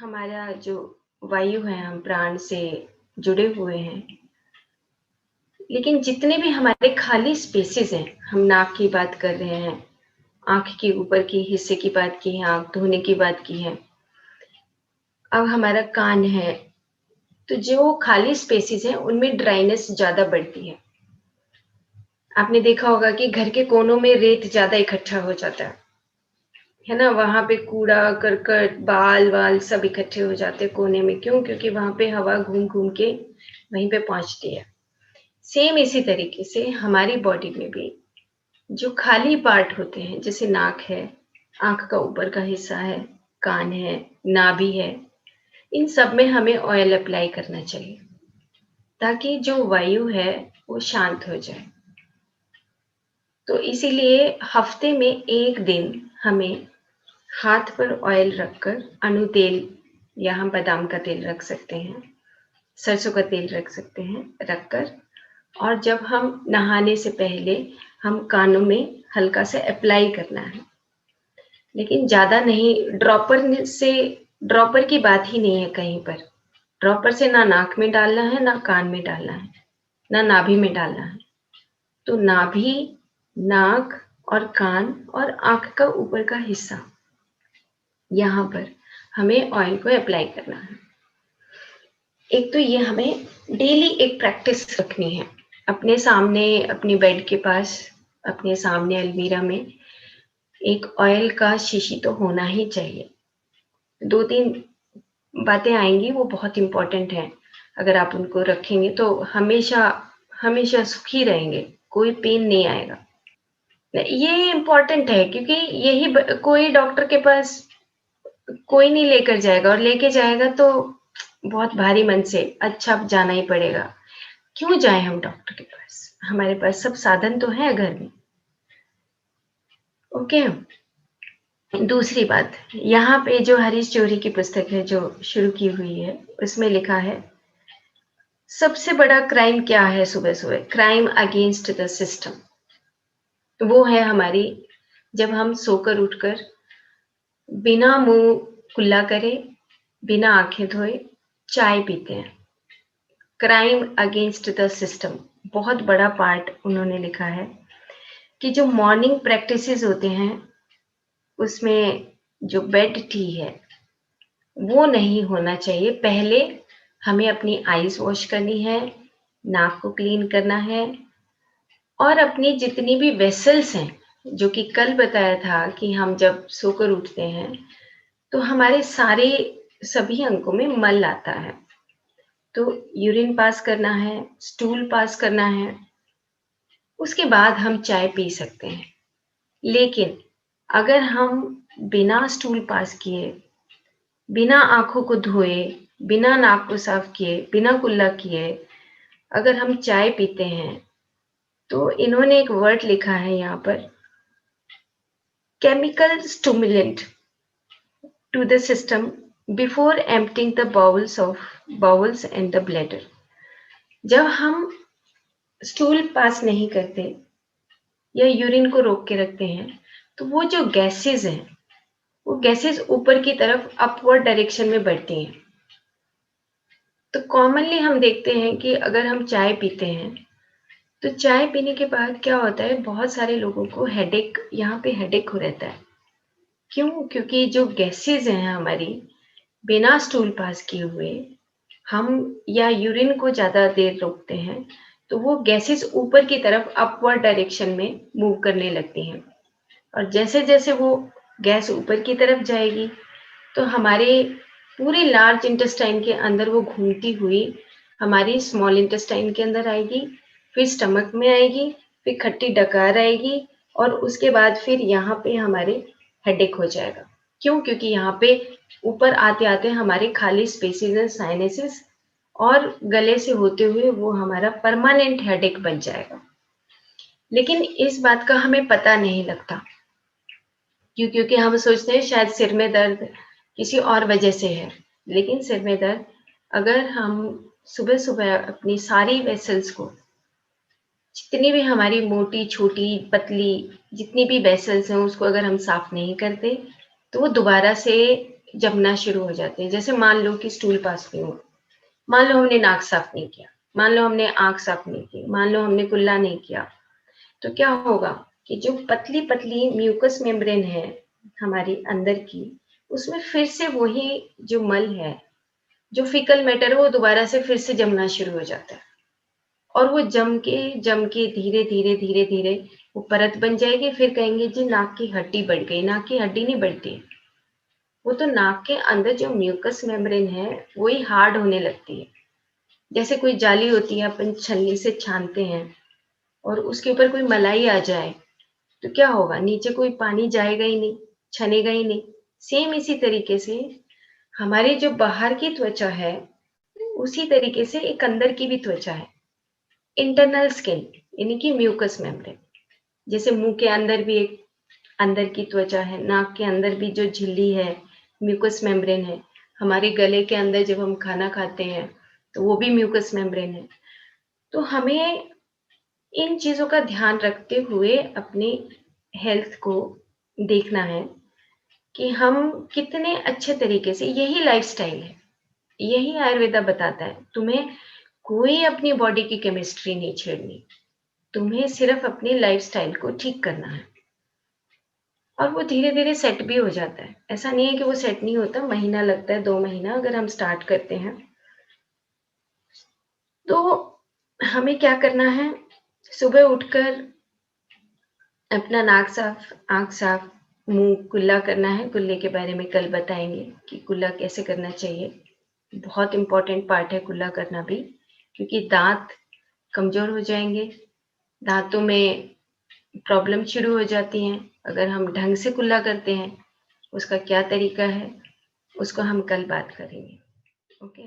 हमारा जो वायु है, हम प्राण से जुड़े हुए हैं। लेकिन जितने भी हमारे खाली स्पेसेस हैं, हम नाक की बात कर रहे हैं, आँख के ऊपर के हिस्से की बात की है, आँख धोने की बात की है। अब हमारा कान है, तो जो खाली स्पेसेस हैं, उनमें ड्राइनेस ज़्यादा बढ़ती है। आपने देखा होगा कि घर के कोनों में रेत ज़्यादा इकट्ठा हो जाता है ना? वहाँ पे कूड़ा-करकट, बाल-वाल सब इकट्ठे हो जाते हैं कोने में। क्यों? क्योंकि वहाँ पे हवा घूम-घूम के वहीं पे पहुँचती है। सेम इसी तरीके से हमारी बॉडी में भी जो खाली पार्ट होते हैं, जैसे नाक है, आँख का ऊपर का हिस्सा है, कान है, नाभि है, इन सब में हमें ऑयल अप्लाई करना चाहिए, ताकि जो वायु है, वो शांत हो जाए। तो इसीलिए हफ्ते में 1 दिन हमें हाथ पर ऑयल रखकर अनु तेल या हम बादाम का तेल रख सकते हैं, सरसों का तेल रख सकते हैं, रखकर और जब हम नहाने से पहले हम कानों में हल्का सा अप्लाई करना है। लेकिन ज़्यादा नहीं, ड्रॉपर की बात ही नहीं है कहीं पर। ड्रॉपर से ना नाक में डालना है, ना कान में डालना है, ना नाभि में डालना है। तो नाभि, नाक और कान और आँख का ऊपर का हिस्सा, यहाँ पर हमें ऑयल को अप्लाई करना है। एक तो ये हमें डेली एक प्रैक्टिस रखनी है। अपने सामने, अपने बेड के पास, अपने सामने अलमीरा में एक ऑयल का शीशी तो होना ही चाहिए। 2-3 बातें आएँगी, वो बहुत इम्पोर्टेंट हैं। अगर आप उनको रखेंगे तो हमेशा हमेशा सुखी रहेंगे, कोई पेन नहीं आएगा। ये इम्पोर्टेंट है क्योंकि यही कोई डॉक्टर के पास कोई नहीं लेकर जाएगा, और लेके जाएगा तो बहुत भारी मन से, अच्छा अब जाना ही पड़ेगा। क्यों जाएँ हम डॉक्टर के पास? हमारे पास सब साधन तो हैं घर में। ओके। दूसरी बात, यहाँ पे जो हरीश चौधरी की पुस्तक है जो शुरू की हुई है, उसमें लिखा है, सबसे बड़ा क्राइम क्या है सुबह-सुबह? Crime against the system. वो है हमारी, जब हम सोकर उठकर बिना मुँह कुल्ला करे, बिना आँखें धोए चाय पीते हैं। क्राइम अगेंस्ट द सिस्टम, बहुत बड़ा पार्ट उन्होंने लिखा है कि जो मॉर्निंग प्रैक्टिसेस होते हैं, उसमें जो बेड टी है, वो नहीं होना चाहिए। पहले हमें अपनी आईज वॉश करनी है, नाक को क्लीन करना है और अपनी जितनी भी वेसल्स हैं, जो कि कल बताया था कि हम जब सोकर उठते हैं, तो हमारे सारे सभी अंगों में मल आता है। तो यूरिन पास करना है, स्टूल पास करना है, उसके बाद हम चाय पी सकते हैं। लेकिन अगर हम बिना स्टूल पास किए, बिना आँखों को धोए, बिना नाक को साफ किए, बिना कुल्ला किए अगर हम चाय पीते हैं, तो इन्होंने एक वर्ड लिखा है यहाँ पर, chemical stimulant to the system before emptying the bowels and the bladder. जब हम स्टूल पास नहीं करते या यूरिन को रोक के रखते हैं, तो वो जो गैसेस हैं, वो गैसेस ऊपर की तरफ अपवर्ड डायरेक्शन में बढ़ती हैं। तो कॉमनली हम देखते हैं कि अगर हम चाय पीते हैं, तो चाय पीने के बाद क्या होता है, बहुत सारे लोगों को हेडेक, यहाँ पे हेडेक हो रहता है। क्यों? क्योंकि जो गैसेस हैं हमारी, बिना स्टूल पास किए हुए हम या यूरिन को ज़्यादा देर रोकते हैं, तो वो गैसेस ऊपर की तरफ अपवर्ड डायरेक्शन में मूव करने लगती हैं। और जैसे-जैसे वो गैस ऊपर की तरफ जाएगी, तो हमारे पूरे लार्ज इंटेस्टाइन के अंदर वो घूमती हुई हमारी स्मॉल इंटेस्टाइन के अंदर आएगी, फिर स्टमक में आएगी, फिर खट्टी डकार आएगी और उसके बाद फिर यहाँ पे हमारे हेडेक हो जाएगा। क्यों? क्योंकि यहाँ पे ऊपर आते-आते हमारे खाली स्पेसेस हैं, साइनसेस, और गले से होते हुए वो हमारा परमानेंट हेडेक बन जाएगा। लेकिन इस बात का हमें पता नहीं लगता। क्यों? क्योंकि हम सोचते हैं शायद सिर में दर्द किसी और वजह से है। लेकिन सिर में दर्द, अगर हम सुबह-सुबह अपनी सारी वेसल्स को, जितनी भी हमारी मोटी, छोटी, पतली, जितनी भी वेसल्स हैं, उसको अगर हम साफ नहीं करते, तो वो दोबारा से जमना शुरू हो जाते हैं। जैसे मान लो कि स्टूल पास नहीं हुआ, मान लो हमने नाक साफ नहीं किया, मान लो हमने आँख साफ नहीं की, मान लो हमने कुल्ला नहीं किया, तो क्या होगा कि जो पतली-पतली म्यूकस मेम्ब्रेन है हमारी अंदर की, उसमें फिर से वही जो मल है, जो फीकल मैटर है, वो दोबारा से फिर से जमना शुरू हो जाता है। और वो जम के धीरे-धीरे, धीरे-धीरे वो परत बन जाएगी, फिर कहेंगे जी नाक की हड्डी बढ़ गई, नाक की हड्डी नहीं बढ़ती। वो तो नाक के अंदर जो म्यूकस मेम्ब्रेन है, वही हार्ड होने लगती है। जैसे कोई जाली होती है, अपन छलनी से छानते हैं और उसके ऊपर कोई मलाई आ जाए, तो क्या होगा? नीचे कोई पानी जाएगा ही नहीं, छनेगा ही नहीं। सेम इसी तरीके से हमारी जो बाहर की त्वचा है, उसी तरीके से एक अंदर की भी त्वचा है। इंटरनल स्किन यानी कि म्यूकस मेम्ब्रेन। जैसे मुंह के अंदर भी एक अंदर की त्वचा है, नाक के अंदर भी जो झिल्ली है, म्यूकस मेम्ब्रेन है। हमारे गले के अंदर जब हम खाना खाते हैं, तो वो भी म्यूकस मेम्ब्रेन है। तो हमें इन चीज़ों का ध्यान रखते हुए अपनी हेल्थ को देखना है कि हम कितने अच्छे तरीके से, यही लाइफ़स्टाइल है, यही आयुर्वेदा बताता है। तुम्हें कोई अपनी बॉडी की केमिस्ट्री नहीं छेड़नी, तुम्हें सिर्फ़ अपनी लाइफ़स्टाइल को ठीक करना है और वो धीरे-धीरे सेट भी हो जाता है। ऐसा नहीं है कि वो सेट नहीं होता, महीना लगता है, 2 महीना अगर हम स्टार्ट करते हैं। तो हमें क्या करना है, सुबह उठकर अपना नाक साफ, आँख साफ, मुँह कुल्ला करना है। कुल्ले के बारे में कल बताएँगे कि कुल्ला कैसे करना चाहिए। बहुत इम्पोर्टेंट पार्ट है कुल्ला करना भी, क्योंकि दाँत कमज़ोर हो जाएँगे, दाँतों में प्रॉब्लम शुरू हो जाती हैं। अगर हम ढंग से कुल्ला करते हैं, उसका क्या तरीका है, उसको हम कल बात करेंगे। ओके?